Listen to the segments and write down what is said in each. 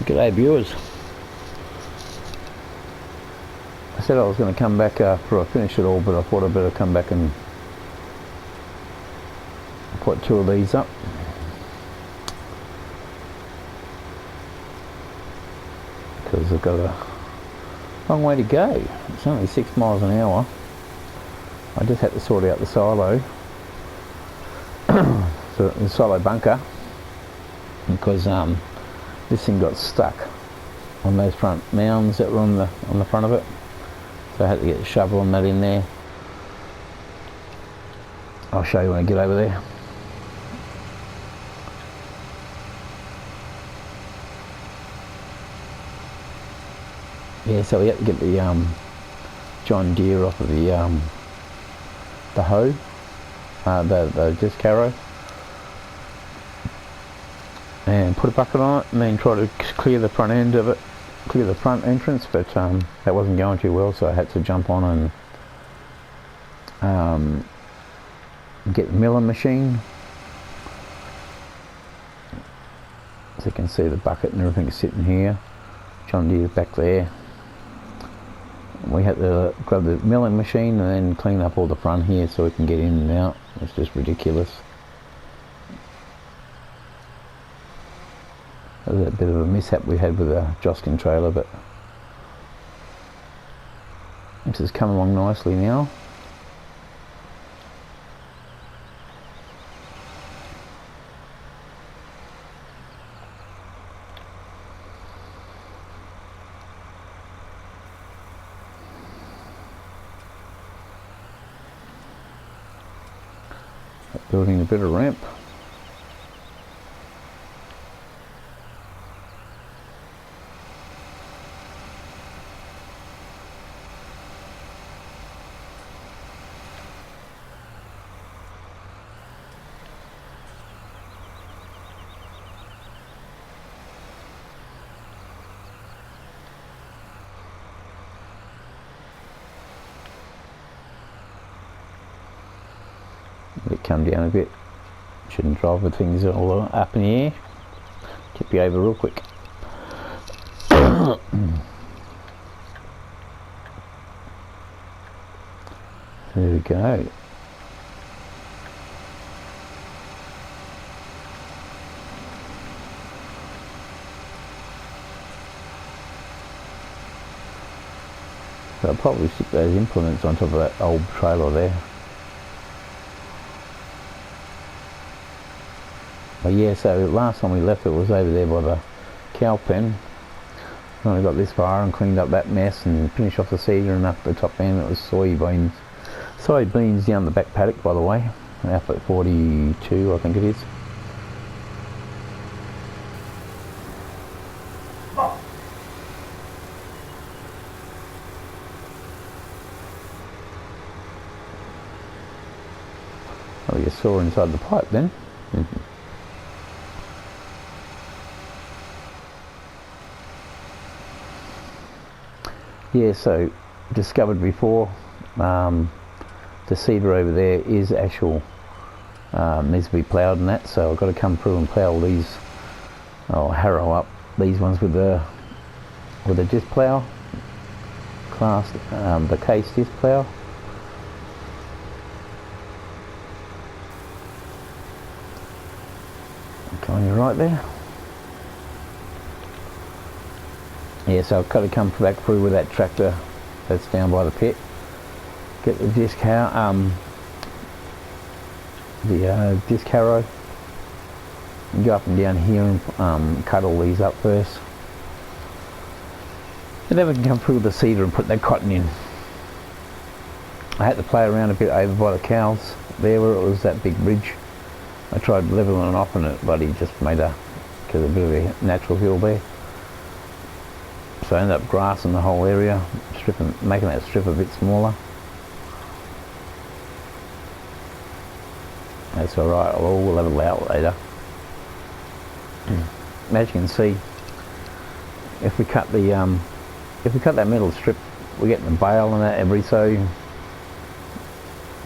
G'day viewers. I said I was going to come back after I finish it all, but I thought I'd better come back and put two of these up. Because I've got a long way to go. It's only 6 miles an hour. I just had to sort out the silo, the silo bunker, because this thing got stuck on those front mounds that were on the front of it. So I had to get a shovel and that in there. I'll show you when I get over there. Yeah, so we had to get the John Deere off of the hoe, the disc harrow, and put a bucket on it, and then try to clear the front end of it, clear the front entrance, but that wasn't going too well, so I had to jump on and get the milling machine. As you can see, the bucket and everything is sitting here. John Deere's back there. We had to grab the milling machine and then clean up all the front here so we can get in and out. It's just ridiculous. That was a bit of a mishap we had with the Joskin trailer, but this is coming along nicely now. Building a bit of ramp. It come down a bit. Shouldn't drive with things all up in the air. Tip you over real quick. There we go. So I'll probably stick those implements on top of that old trailer there. But yeah, so last time we left it was over there by the cow pen. I only got this far and cleaned up that mess and finished off the cedar, and up the top end it was soybeans. Soybeans down the back paddock, by the way. Up at 42, I think it is. Oh, you saw inside the pipe then. Yeah, so discovered before, the cedar over there is actual, needs to be ploughed and that, so I've got to come through and plough these, or harrow up these ones with the disc plough, the case disc plough. Can you right there? Yeah, so I've got to come back through with that tractor that's down by the pit. Get the disc harrow, and go up and down here and cut all these up first. And then we can come through with the cedar and put that cotton in. I had to play around a bit over by the cows there where it was that big ridge. I tried leveling it off and it bloody just made a bit of a natural hill there. So I ended up grassing the whole area, making that strip a bit smaller. That's alright, I'll all level out later. As you can see, if we cut that middle strip, we're getting the bale and that every so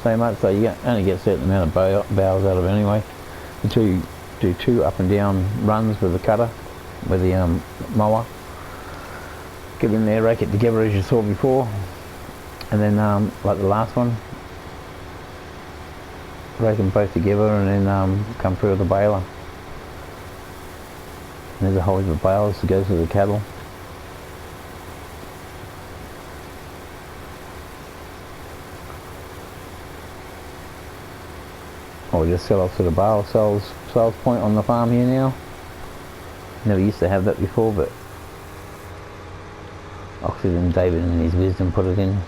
much, so you only get a certain amount of bales out of it anyway. Until you do 2 up and down runs with the cutter. with the mower. Get in there, rake it together as you saw before, and then like the last one, rake them both together and then come through with the baler. And there's a whole heap of balers that goes to the cattle. Or we just sell off to the bale sales point on the farm here now. Never used to have that before, but Oxford David in his wisdom put it in.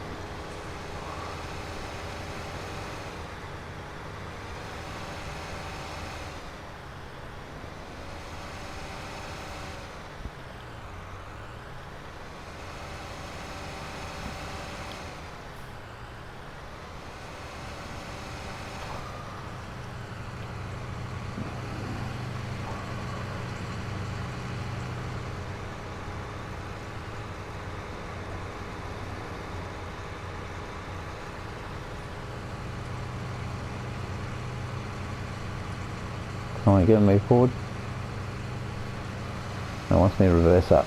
Can I get move forward? It wants me to reverse up.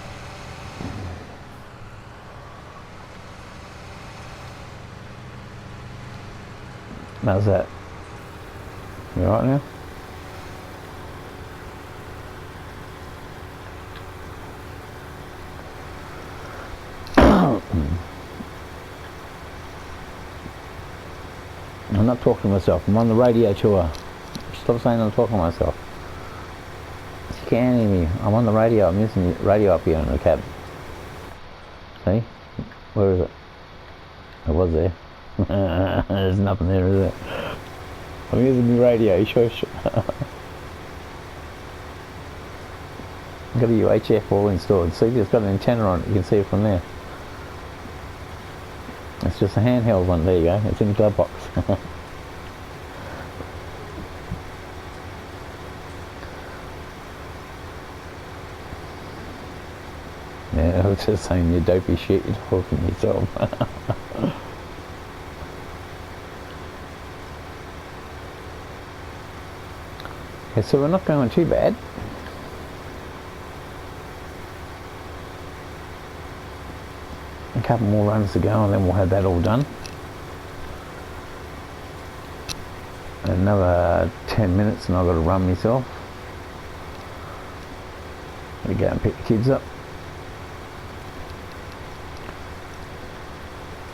How's that? You alright now? I'm not talking to myself, I'm on the radio tour. Stop saying I'm talking to myself. You can't hear me. I'm on the radio. I'm using the radio up here in the cab. See? Where is it? It was there. There's nothing there, is there? I'm using the radio. Shush. I've got a UHF all installed. See, it's got an antenna on it. You can see it from there. It's just a handheld one. There you go. It's in the glove box. Yeah, I was just saying you dopey shit, you're talking to yourself. Okay, so we're not going too bad. A couple more runs to go and then we'll have that all done. Another 10 minutes and I've got to run myself. Gotta go and pick the kids up.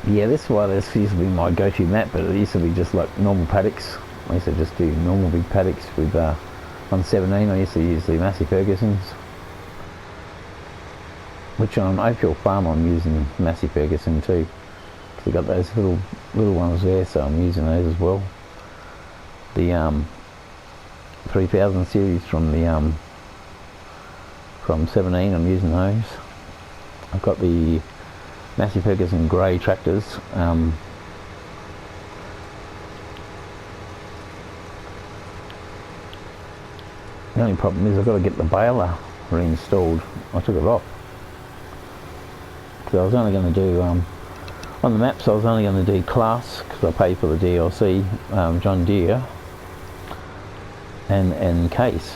Yeah, this is why this used to be my go-to mat, but it used to be just like normal paddocks. I used to just do normal big paddocks with on 17. I used to use the Massey Fergusons, which on Oakville Farm I'm using Massey Ferguson too. We've got those little ones there, so I'm using those as well. The 3000 series from the from 17, I'm using those. I've got the Massey Ferguson grey tractors. The only problem is I've got to get the baler reinstalled. I took it off because I was only going to do on the maps. I was only going to do class because I paid for the DLC, John Deere and case.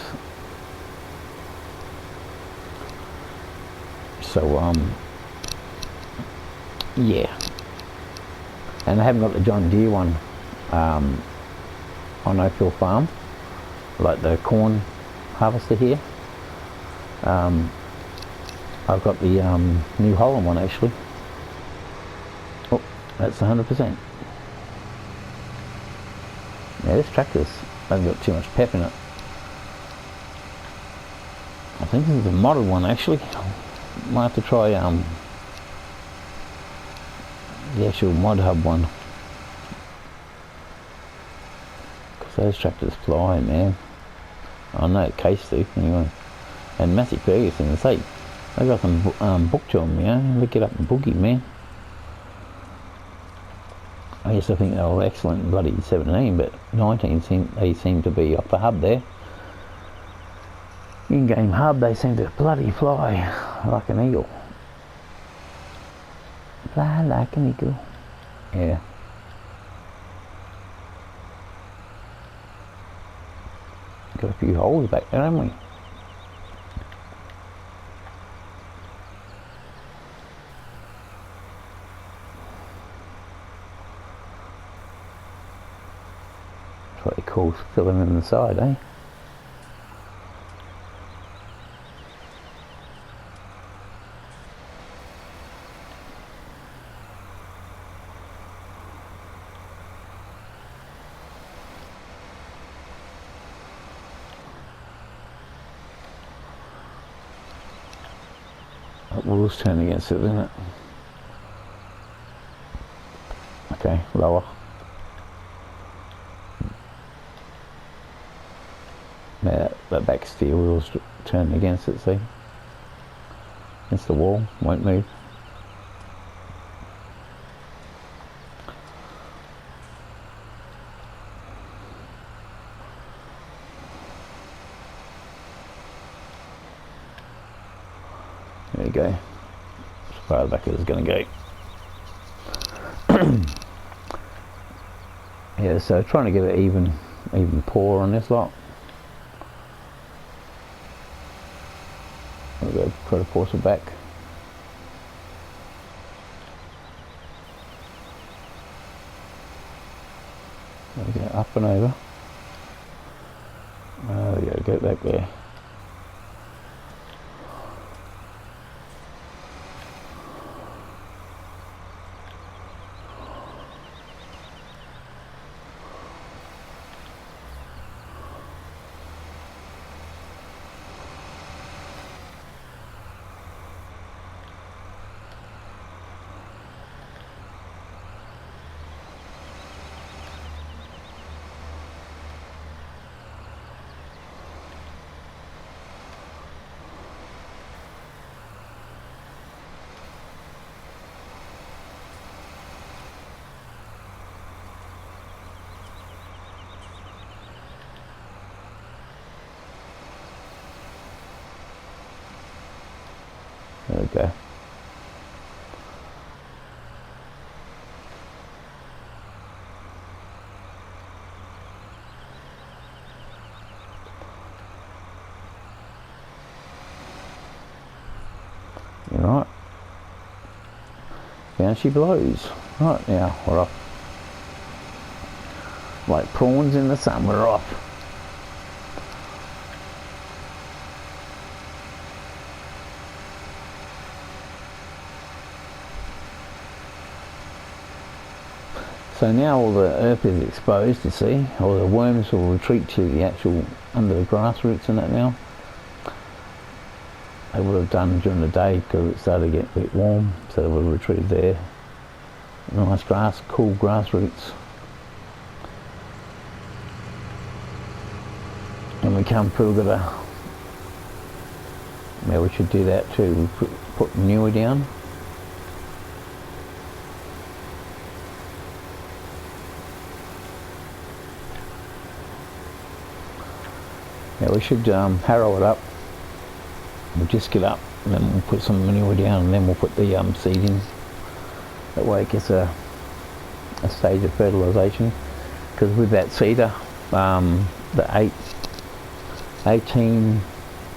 So yeah, and I haven't got the John Deere one on Oakville Farm, like the corn harvester here. I've got the New Holland one actually. Oh, that's 100%. Yeah, this tractor's hasn't got too much pep in it. I think this is a modded one actually. Might have to try the actual mod hub one, because those tractors fly, man. I know case do anyway. And Massey Ferguson, they got some book to them, you know. Look it up and boogie, man. I used to think they were excellent in bloody 17, but 19 they seem to be off the hub there. In-game hub, they seem to bloody fly like an eagle. Fly like an eagle. Yeah. Got a few holes back there, haven't we? That's what they call filling in the side, eh? That wheel's turning against it, isn't it? Okay, lower. Yeah, that back steer wheel's turning against it, see? Against the wall, won't move. There you go. As far back as it's going to go. Yeah, so trying to get it even pour on this lot. I'll go try to force it back. There we go, up and over. There we go, back there. There we go. You're right. Down she blows. Right, now we're off. Like prawns in the sun, we're off. So now all the earth is exposed, you see, all the worms will retreat to the actual, under the grass roots and that now. They would have done during the day because it started to get a bit warm, so they would have retreated there. Nice grass, cool grass roots. When we come through, we've got a, yeah, we should do that too, we put manure down. Yeah, we should harrow it up. We'll disc it up, and then we'll put some manure down, and then we'll put the seed in. That way it gets a stage of fertilisation. Because with that seeder, the 18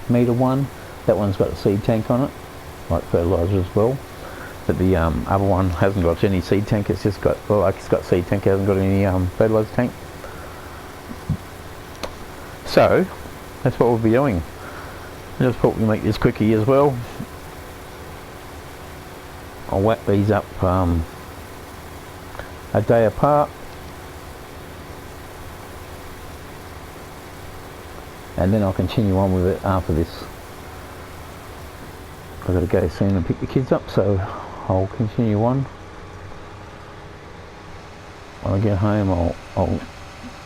metre one, that one's got a seed tank on it, like fertiliser as well. But the other one hasn't got any seed tank. It's just got, well, like it's got seed tank, it hasn't got any fertiliser tank. So that's what we'll be doing. I just thought we'd make this quickie as well. I'll whack these up a day apart, and then I'll continue on with it after this. I've got to go soon and pick the kids up, so I'll continue on. When I get home, I'll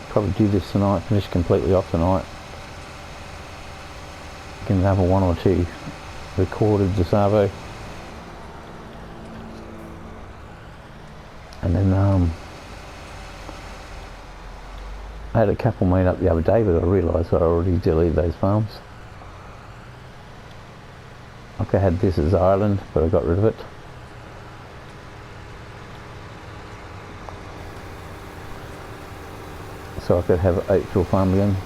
probably do this tonight, finish completely off tonight. Can have a one or two recorded DeSavo, and then I had a couple made up the other day, but I realised I already deleted those farms. Like I had this as Ireland, but I got rid of it. So I could have an Oakville farm again.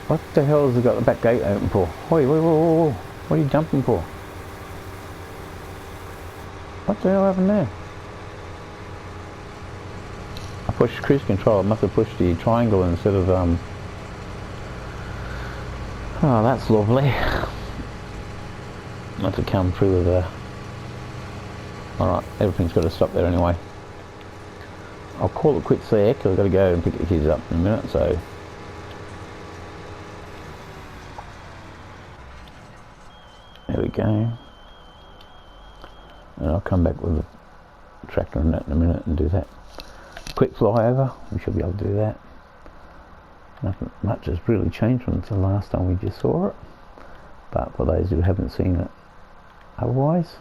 What the hell has it got the back gate open for? Wait, what are you jumping for? What the hell happened there? I pushed cruise control. I must have pushed the triangle instead of oh, that's lovely. Must have come through with a. Alright, everything's got to stop there anyway. I'll call it quits there because I've got to go and pick the kids up in a minute, so. There we go. And I'll come back with the tractor and that in a minute and do that. Quick flyover, we should be able to do that. Nothing much has really changed from the last time we just saw it. But for those who haven't seen it otherwise,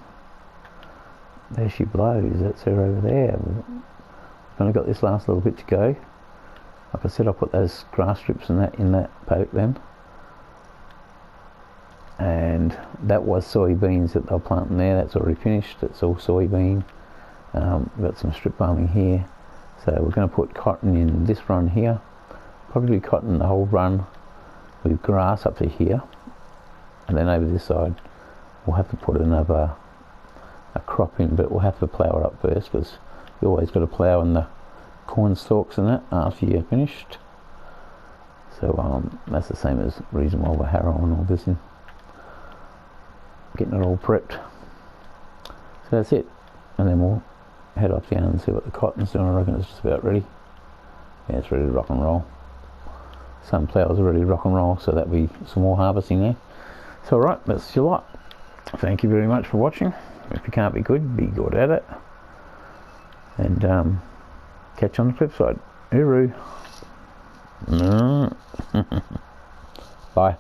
there she blows, that's her over there. We've only got this last little bit to go. Like I said, I'll put those grass strips and that in that paddock then. And that was soybeans that they're planting there. That's already finished. It's all soybean. We've got some strip farming here. So we're going to put cotton in this run here. Probably cotton the whole run with grass up to here. And then over this side we'll have to put another crop in, but we'll have to plough it up first because you always got to plough in the corn stalks and that after you're finished. So that's the same as reason why we're harrowing all this in. Getting it all prepped. So that's it. And then we'll head off down and see what the cotton's doing. I reckon it's just about ready. Yeah, it's ready to rock and roll. Some ploughs are ready to rock and roll, so that'll be some more harvesting there. So alright, that's your lot. Thank you very much for watching. If you can't be good at it. And catch you on the flip side. Hooroo. Bye.